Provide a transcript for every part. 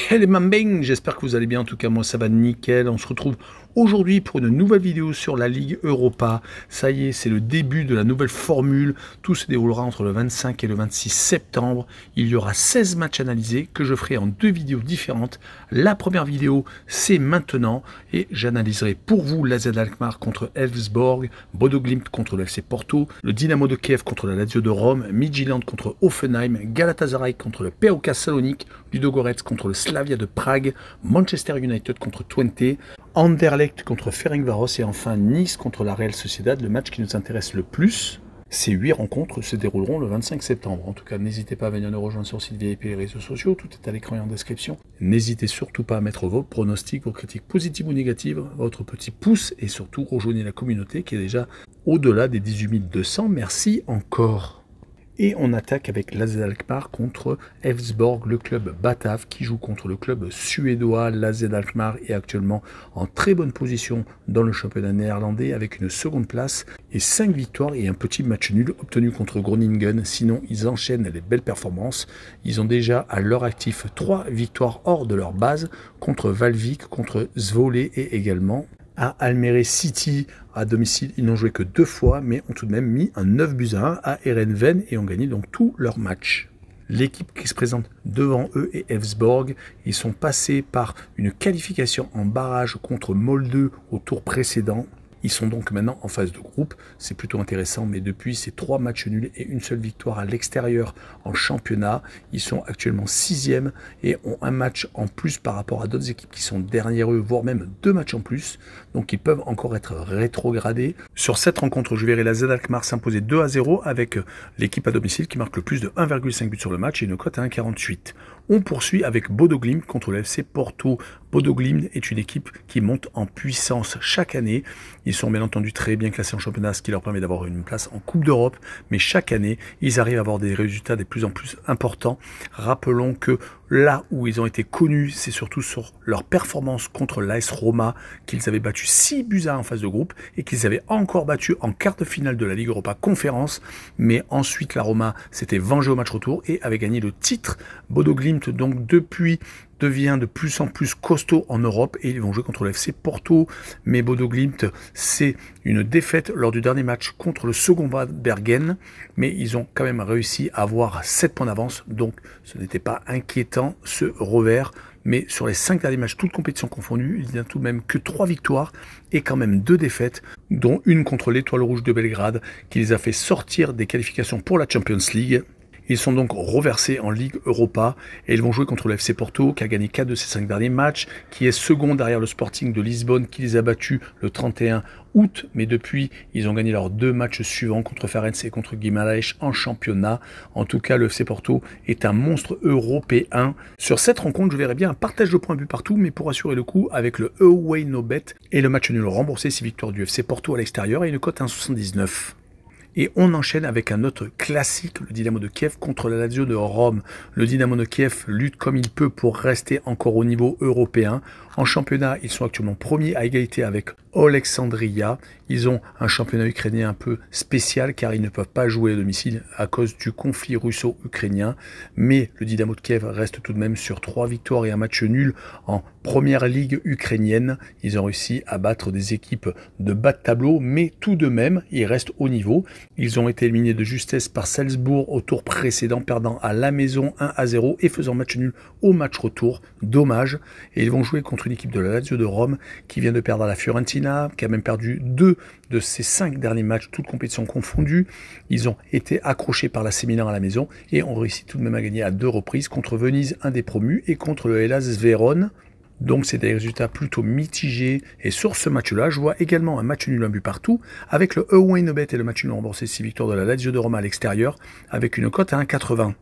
Hey les mambing, j'espère que vous allez bien, en tout cas moi ça va nickel. On se retrouve aujourd'hui pour une nouvelle vidéo sur la Ligue Europa. Ça y est, c'est le début de la nouvelle formule. Tout se déroulera entre le 25 et le 26 septembre. Il y aura 16 matchs analysés que je ferai en deux vidéos différentes. La première vidéo, c'est maintenant et j'analyserai pour vous l'AZ Alkmaar contre Elfsborg, Bodo Glimt contre le FC Porto, le Dynamo de Kiev contre la Lazio de Rome, Midtjylland contre Hoffenheim, Galatasaray contre le PAOK Salonique, Ludogorets contre le Slavia de Prague, Manchester United contre Twente, Anderlecht contre Ferencváros et enfin Nice contre la Real Sociedad, le match qui nous intéresse le plus. Ces 8 rencontres se dérouleront le 25 septembre. En tout cas, n'hésitez pas à venir nous rejoindre sur le site VIP et les réseaux sociaux, tout est à l'écran et en description. N'hésitez surtout pas à mettre vos pronostics, vos critiques positives ou négatives, votre petit pouce et surtout rejoignez la communauté qui est déjà au-delà des 18 200. Merci encore. Et on attaque avec l'AZ Alkmaar contre Elfsborg, le club batave qui joue contre le club suédois. L'AZ Alkmaar est actuellement en très bonne position dans le championnat néerlandais avec une seconde place et 5 victoires et un petit match nul obtenu contre Groningen. Sinon, ils enchaînent les belles performances. Ils ont déjà à leur actif 3 victoires hors de leur base contre Valvik, contre Zwolle et également à Almere City. À domicile, ils n'ont joué que 2 fois, mais ont tout de même mis un 9 buts à 1 à Heerenveen et ont gagné donc tous leurs matchs. L'équipe qui se présente devant eux est Elfsborg. Ils sont passés par une qualification en barrage contre Molde au tour précédent. Ils sont donc maintenant en phase de groupe, c'est plutôt intéressant, mais depuis ces 3 matchs nuls et une seule victoire à l'extérieur en championnat, ils sont actuellement 6e et ont un match en plus par rapport à d'autres équipes qui sont derrière eux, voire même 2 matchs en plus, donc ils peuvent encore être rétrogradés. Sur cette rencontre, je verrai la AZ Alkmaar s'imposer 2-0 avec l'équipe à domicile qui marque le plus de 1,5 buts sur le match et une cote à 1,48. On poursuit avec Bodo Glimt contre le FC Porto. Bodo Glimt est une équipe qui monte en puissance chaque année. Ils sont bien entendu très bien classés en championnat, ce qui leur permet d'avoir une place en Coupe d'Europe. Mais chaque année, ils arrivent à avoir des résultats de plus en plus importants. Rappelons que là où ils ont été connus, c'est surtout sur leur performance contre l'AS Roma, qu'ils avaient battu 6 buts à 1 en phase de groupe et qu'ils avaient encore battu en quart de finale de la Ligue Europa Conférence. Mais ensuite, la Roma s'était vengée au match retour et avait gagné le titre. Bodo Glimt, donc depuis, devient de plus en plus costaud en Europe et ils vont jouer contre le FC Porto. Mais Bodo Glimt, c'est une défaite lors du dernier match contre le second Bergen, mais ils ont quand même réussi à avoir 7 points d'avance, donc ce n'était pas inquiétant ce revers. Mais sur les 5 derniers matchs, toutes compétitions confondues, il n'y a tout de même que 3 victoires et quand même 2 défaites, dont une contre l'Étoile Rouge de Belgrade, qui les a fait sortir des qualifications pour la Champions League. Ils sont donc reversés en Ligue Europa et ils vont jouer contre le FC Porto qui a gagné 4 de ses 5 derniers matchs, qui est second derrière le Sporting de Lisbonne qui les a battus le 31 août, mais depuis ils ont gagné leurs 2 matchs suivants contre Farense et contre Guimarães en championnat. En tout cas, le FC Porto est un monstre européen. Sur cette rencontre, je verrai bien un partage de points but partout, mais pour assurer le coup avec le Away No Bet et le match nul remboursé, 6 victoires du FC Porto à l'extérieur et une cote à 1,79. Et on enchaîne avec un autre classique, le Dynamo de Kiev contre la Lazio de Rome. Le Dynamo de Kiev lutte comme il peut pour rester encore au niveau européen. En championnat, ils sont actuellement premiers à égalité avec Oleksandria. Ils ont un championnat ukrainien un peu spécial car ils ne peuvent pas jouer à domicile à cause du conflit russo-ukrainien. Mais le Dynamo de Kiev reste tout de même sur 3 victoires et un match nul en première ligue ukrainienne. Ils ont réussi à battre des équipes de bas de tableau, mais tout de même, ils restent au niveau. Ils ont été éliminés de justesse par Salzbourg au tour précédent, perdant à la maison 1-0 et faisant match nul au match retour. Dommage. Et ils vont jouer contre une équipe de la Lazio de Rome qui vient de perdre à la Fiorentina, qui a même perdu 2 de ses 5 derniers matchs, toutes compétitions confondues. Ils ont été accrochés par la Milan à la maison et ont réussi tout de même à gagner à 2 reprises contre Venise, un des promus, et contre le Hellas Vérone. Donc c'est des résultats plutôt mitigés. Et sur ce match-là, je vois également un match nul, un but partout, avec le Away No Bet et le match nul remboursé, 6 victoires de la Lazio de Rome à l'extérieur, avec une cote à 1,80.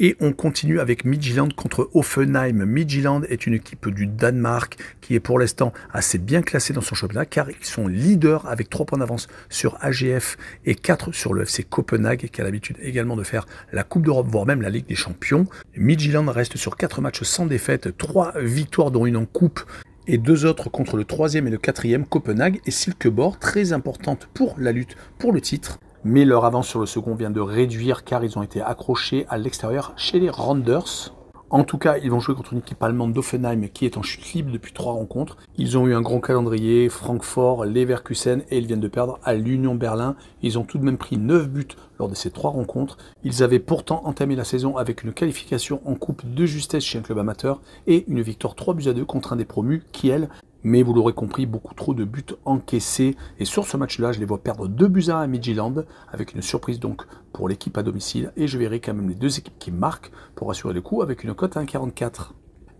Et on continue avec Midtjylland contre Hoffenheim. Midtjylland est une équipe du Danemark qui est pour l'instant assez bien classée dans son championnat car ils sont leaders avec 3 points d'avance sur AGF et 4 sur le FC Copenhague qui a l'habitude également de faire la Coupe d'Europe voire même la Ligue des Champions. Midtjylland reste sur 4 matchs sans défaite, 3 victoires dont une en coupe et 2 autres contre le 3e et le 4e Copenhague et Silkeborg, très importante pour la lutte pour le titre. Mais leur avance sur le second vient de réduire car ils ont été accrochés à l'extérieur chez les Randers. En tout cas, ils vont jouer contre une équipe allemande d'Offenheim qui est en chute libre depuis 3 rencontres. Ils ont eu un grand calendrier, Francfort, Leverkusen, et ils viennent de perdre à l'Union Berlin. Ils ont tout de même pris 9 buts lors de ces 3 rencontres. Ils avaient pourtant entamé la saison avec une qualification en coupe de justesse chez un club amateur et une victoire 3-2 contre un des promus, Kiel. Mais vous l'aurez compris, beaucoup trop de buts encaissés. Et sur ce match-là, je les vois perdre 2-1 à Midtjylland, avec une surprise donc pour l'équipe à domicile. Et je verrai quand même les deux équipes qui marquent pour assurer le coup avec une cote à 1,44.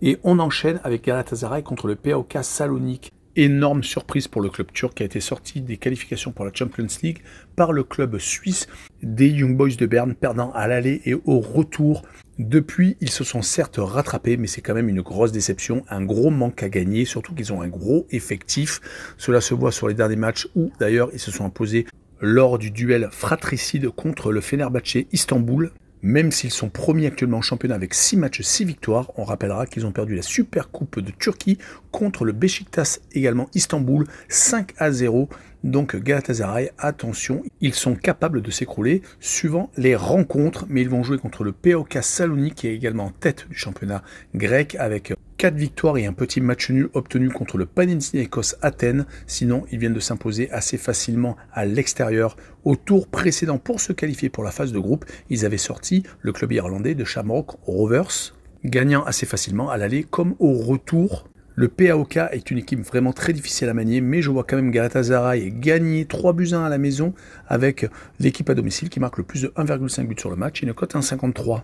Et on enchaîne avec Galatasaray contre le PAOK Salonique. Énorme surprise pour le club turc qui a été sorti des qualifications pour la Champions League par le club suisse des Young Boys de Berne, perdant à l'aller et au retour. Depuis, ils se sont certes rattrapés, mais c'est quand même une grosse déception, un gros manque à gagner, surtout qu'ils ont un gros effectif. Cela se voit sur les derniers matchs où d'ailleurs ils se sont imposés lors du duel fratricide contre le Fenerbahçe Istanbul. Même s'ils sont premiers actuellement en championnat avec 6 matchs, 6 victoires, on rappellera qu'ils ont perdu la Super Coupe de Turquie contre le Beşiktaş, également Istanbul, 5-0. Donc Galatasaray, attention, ils sont capables de s'écrouler suivant les rencontres, mais ils vont jouer contre le PAOK Salonique qui est également en tête du championnat grec avec 4 victoires et un petit match nul obtenu contre le Panathinaikos Athènes. Sinon, ils viennent de s'imposer assez facilement à l'extérieur. Au tour précédent pour se qualifier pour la phase de groupe, ils avaient sorti le club irlandais de Shamrock Rovers, gagnant assez facilement à l'aller comme au retour. Le PAOK est une équipe vraiment très difficile à manier, mais je vois quand même Galatasaray gagner 3-1 à la maison avec l'équipe à domicile qui marque le plus de 1,5 but sur le match et une cote à 1,53.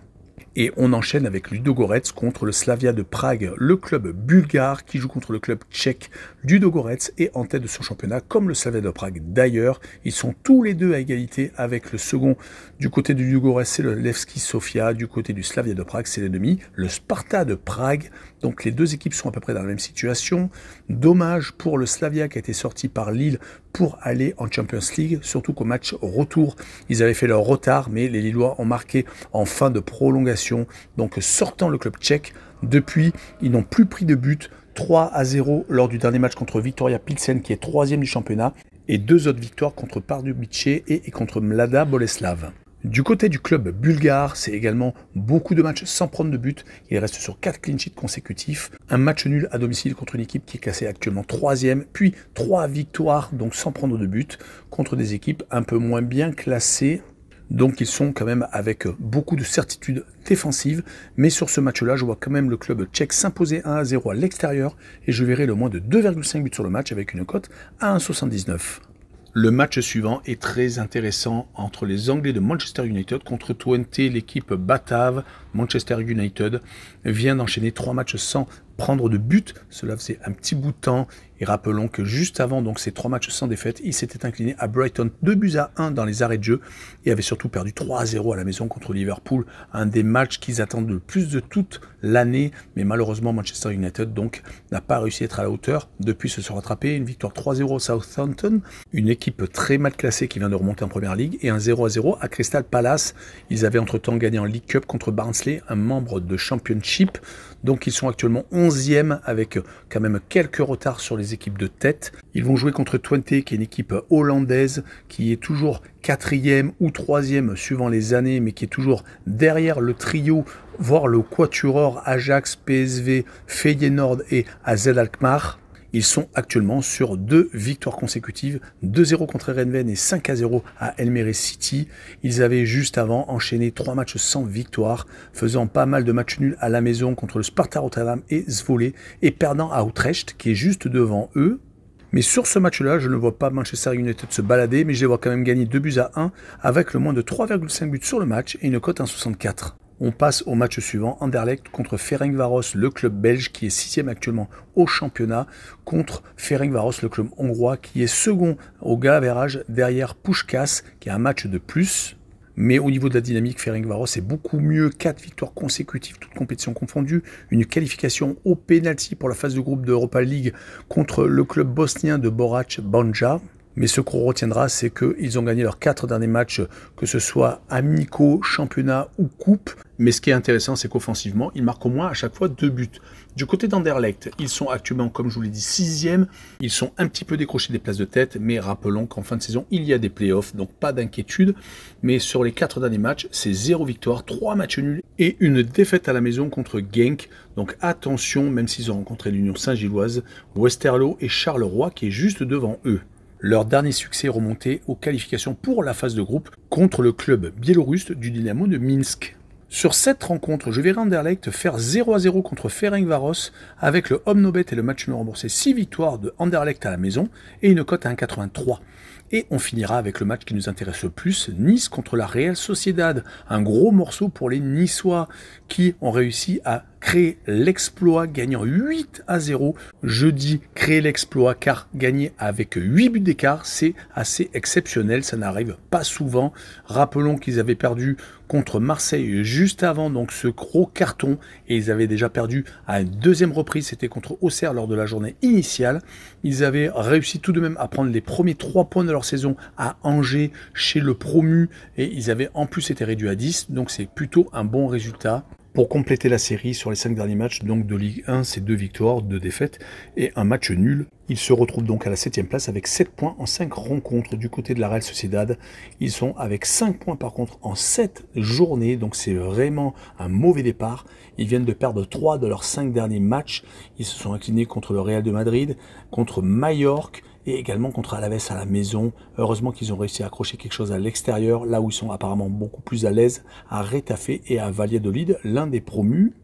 Et on enchaîne avec Ludogorets contre le Slavia de Prague, le club bulgare qui joue contre le club tchèque. Ludogorets est en tête de son championnat, comme le Slavia de Prague d'ailleurs. Ils sont tous les deux à égalité avec le second. Du côté du Ludogorets, c'est le Levski Sofia. Du côté du Slavia de Prague, c'est l'ennemi, le Sparta de Prague. Donc les deux équipes sont à peu près dans la même situation. Dommage pour le Slavia qui a été sorti par Lille pour aller en Champions League, surtout qu'au match retour, ils avaient fait leur retard, mais les Lillois ont marqué en fin de prolongation. Donc sortant le club tchèque, depuis, ils n'ont plus pris de but, 3-0 lors du dernier match contre Viktoria Pilsen qui est 3e du championnat, et 2 autres victoires contre Pardubice et contre Mlada Boleslav. Du côté du club bulgare, c'est également beaucoup de matchs sans prendre de but. Il reste sur 4 clean sheets consécutifs. Un match nul à domicile contre une équipe qui est classée actuellement 3e, puis 3 victoires, donc sans prendre de but, contre des équipes un peu moins bien classées. Donc ils sont quand même avec beaucoup de certitude défensive. Mais sur ce match-là, je vois quand même le club tchèque s'imposer 1-0 à l'extérieur. Et je verrai le moins de 2,5 buts sur le match avec une cote à 1,79. Le match suivant est très intéressant entre les Anglais de Manchester United contre Twente, l'équipe batave. Manchester United vient d'enchaîner 3 matchs sans prendre de but. Cela faisait un petit bout de temps. Et rappelons que juste avant donc ces 3 matchs sans défaite, il s'était incliné à Brighton 2-1 dans les arrêts de jeu et avait surtout perdu 3-0 à la maison contre Liverpool. Un des matchs qu'ils attendent le plus de toute l'année. Mais malheureusement, Manchester United donc n'a pas réussi à être à la hauteur. Depuis se rattraper, une victoire 3-0 au Southampton, une équipe très mal classée qui vient de remonter en Première Ligue, et un 0-0 à Crystal Palace. Ils avaient entre-temps gagné en League Cup contre Barnsley, un membre de Championship. Donc ils sont actuellement 11e avec quand même quelques retards sur les équipes de tête. Ils vont jouer contre Twente qui est une équipe hollandaise qui est toujours 4e ou 3e suivant les années, mais qui est toujours derrière le trio, voire le quatuor Ajax, PSV, Feyenoord et AZ Alkmaar. Ils sont actuellement sur 2 victoires consécutives, 2-0 contre Heerenveen et 5-0 à Almere City. Ils avaient juste avant enchaîné 3 matchs sans victoire, faisant pas mal de matchs nuls à la maison contre le Sparta Rotterdam et Zwolle, et perdant à Utrecht qui est juste devant eux. Mais sur ce match-là, je ne vois pas Manchester United se balader, mais je les vois quand même gagner 2-1 avec le moins de 3,5 buts sur le match et une cote à 1,64. On passe au match suivant, Anderlecht contre Ferencváros, le club belge qui est 6e actuellement au championnat, contre Ferencváros, le club hongrois qui est second au goal average derrière Puskás qui a un match de plus. Mais au niveau de la dynamique, Ferencváros est beaucoup mieux, 4 victoires consécutives, toutes compétitions confondues, une qualification au pénalty pour la phase de groupe de Europa League contre le club bosnien de Borac Banja. Mais ce qu'on retiendra, c'est qu'ils ont gagné leurs 4 derniers matchs, que ce soit amicaux, championnat ou coupe. Mais ce qui est intéressant, c'est qu'offensivement, ils marquent au moins à chaque fois 2 buts. Du côté d'Anderlecht, ils sont actuellement, comme je vous l'ai dit, 6e. Ils sont un petit peu décrochés des places de tête, mais rappelons qu'en fin de saison, il y a des playoffs, donc pas d'inquiétude. Mais sur les 4 derniers matchs, c'est 0 victoire, 3 matchs nuls et une défaite à la maison contre Genk. Donc attention, même s'ils ont rencontré l'Union Saint-Gilloise, Westerlo et Charleroi qui est juste devant eux. Leur dernier succès remontait aux qualifications pour la phase de groupe contre le club biélorusse du Dynamo de Minsk. Sur cette rencontre, je verrai Anderlecht faire 0-0 contre Ferencváros avec le home no bet et le match nul remboursé, 6 victoires de Anderlecht à la maison et une cote à 1,83. Et on finira avec le match qui nous intéresse le plus, Nice contre la Real Sociedad. Un gros morceau pour les Niçois qui ont réussi à créer l'exploit, gagnant 8-0. Je dis créer l'exploit car gagner avec 8 buts d'écart, c'est assez exceptionnel, ça n'arrive pas souvent. Rappelons qu'ils avaient perdu contre Marseille juste avant donc ce gros carton et ils avaient déjà perdu à une deuxième reprise, c'était contre Auxerre lors de la journée initiale. Ils avaient réussi tout de même à prendre les premiers 3 points de leur saison à Angers chez le promu et ils avaient en plus été réduits à 10, donc c'est plutôt un bon résultat. Pour compléter la série sur les 5 derniers matchs donc de Ligue 1, c'est 2 victoires, 2 défaites et un match nul. Ils se retrouvent donc à la 7e place avec 7 points en 5 rencontres du côté de la Real Sociedad. Ils sont avec 5 points par contre en 7 journées, donc c'est vraiment un mauvais départ. Ils viennent de perdre 3 de leurs 5 derniers matchs. Ils se sont inclinés contre le Real de Madrid, contre Majorque et également contre Alaves à la maison. Heureusement qu'ils ont réussi à accrocher quelque chose à l'extérieur, là où ils sont apparemment beaucoup plus à l'aise, à Retafe et à Valladolid, l'un des promus.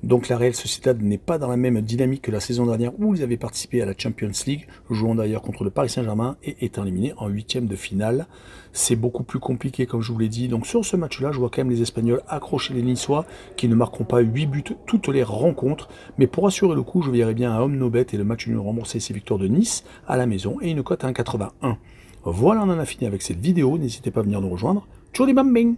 Donc la Real Sociedad n'est pas dans la même dynamique que la saison dernière où ils avaient participé à la Champions League, jouant d'ailleurs contre le Paris Saint-Germain et étant éliminés en 8e de finale. C'est beaucoup plus compliqué comme je vous l'ai dit. Donc sur ce match-là, je vois quand même les Espagnols accrocher les Niçois qui ne marqueront pas 8 buts toutes les rencontres. Mais pour assurer le coup, je verrai bien un home no bet et le match nul remboursé, ces victoires de Nice à la maison et une cote à 1,81. Voilà, on en a fini avec cette vidéo. N'hésitez pas à venir nous rejoindre. Tchou les bambing!